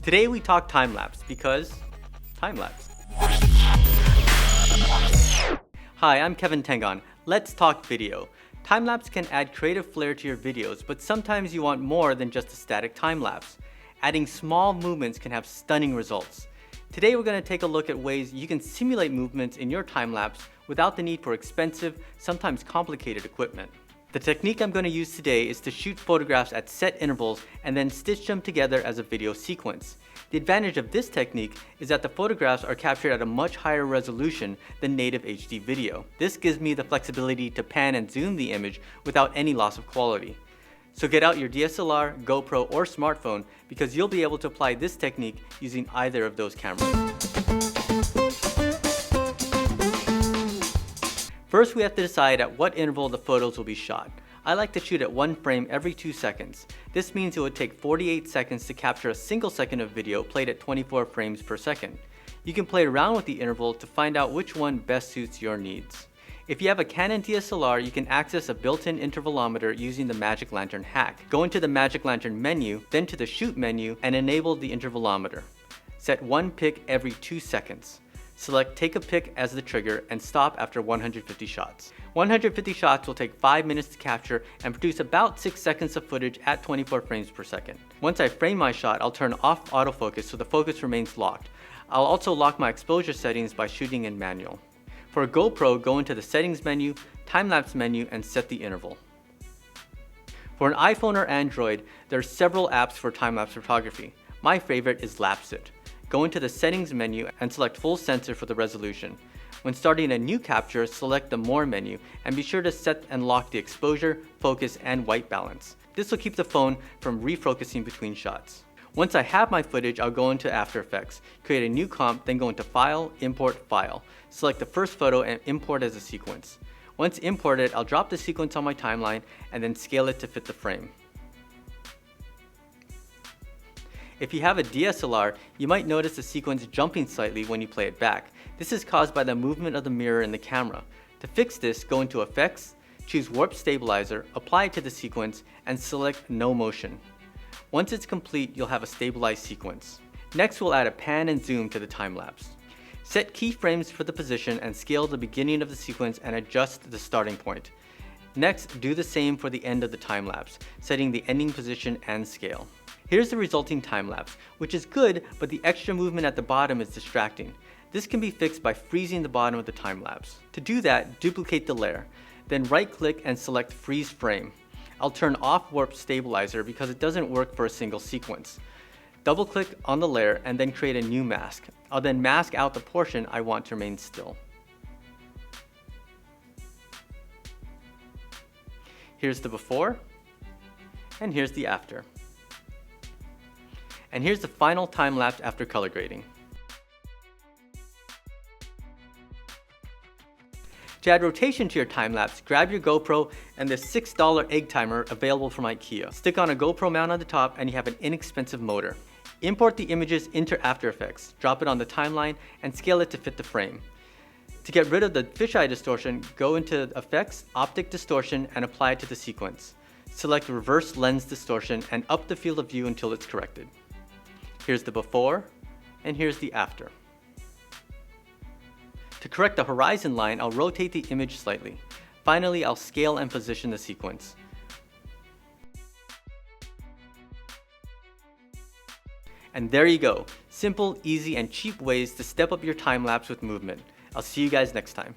Today we talk time-lapse because time-lapse. Hi, I'm Kevin Tengon. Let's talk video. Time-lapse can add creative flair to your videos, but sometimes you want more than just a static time-lapse. Adding small movements can have stunning results. Today we're going to take a look at ways you can simulate movements in your time-lapse without the need for expensive, sometimes complicated equipment. The technique I'm going to use today is to shoot photographs at set intervals and then stitch them together as a video sequence. The advantage of this technique is that the photographs are captured at a much higher resolution than native HD video. This gives me the flexibility to pan and zoom the image without any loss of quality. So get out your DSLR, GoPro, or smartphone because you'll be able to apply this technique using either of those cameras. First, we have to decide at what interval the photos will be shot. I like to shoot at 1 frame every 2 seconds. This means it would take 48 seconds to capture a single second of video played at 24 frames per second. You can play around with the interval to find out which one best suits your needs. If you have a Canon DSLR, you can access a built-in intervalometer using the Magic Lantern hack. Go into the Magic Lantern menu, then to the Shoot menu, and enable the intervalometer. Set 1 pic every 2 seconds. Select Take a Pic as the trigger and stop after 150 shots. 150 shots will take 5 minutes to capture and produce about 6 seconds of footage at 24 frames per second. Once I frame my shot, I'll turn off autofocus so the focus remains locked. I'll also lock my exposure settings by shooting in manual. For a GoPro, go into the Settings menu, Time-Lapse menu, and set the interval. For an iPhone or Android, there are several apps for time-lapse photography. My favorite is Lapse-It. Go into the Settings menu and select Full Sensor for the resolution. When starting a new capture, select the More menu and be sure to set and lock the exposure, focus, and white balance. This will keep the phone from refocusing between shots. Once I have my footage, I'll go into After Effects, create a new comp, then go into File, Import, File. Select the first photo and import as a sequence. Once imported, I'll drop the sequence on my timeline and then scale it to fit the frame. If you have a DSLR, you might notice the sequence jumping slightly when you play it back. This is caused by the movement of the mirror in the camera. To fix this, go into Effects, choose Warp Stabilizer, apply it to the sequence, and select No Motion. Once it's complete, you'll have a stabilized sequence. Next, we'll add a pan and zoom to the time-lapse. Set keyframes for the position and scale the beginning of the sequence and adjust the starting point. Next, do the same for the end of the time-lapse, setting the ending position and scale. Here's the resulting time-lapse, which is good, but the extra movement at the bottom is distracting. This can be fixed by freezing the bottom of the time-lapse. To do that, duplicate the layer, then right-click and select Freeze Frame. I'll turn off Warp Stabilizer because it doesn't work for a single sequence. Double-click on the layer and then create a new mask. I'll then mask out the portion I want to remain still. Here's the before, and here's the after. And here's the final time-lapse after color grading. To add rotation to your time-lapse, grab your GoPro and this $6 egg timer available from IKEA. Stick on a GoPro mount on the top and you have an inexpensive motor. Import the images into After Effects, drop it on the timeline, and scale it to fit the frame. To get rid of the fisheye distortion, go into Effects, Optic Distortion, and apply it to the sequence. Select Reverse Lens Distortion and up the field of view until it's corrected. Here's the before, and here's the after. To correct the horizon line, I'll rotate the image slightly. Finally, I'll scale and position the sequence. And there you go. Simple, easy, and cheap ways to step up your time-lapse with movement. I'll see you guys next time.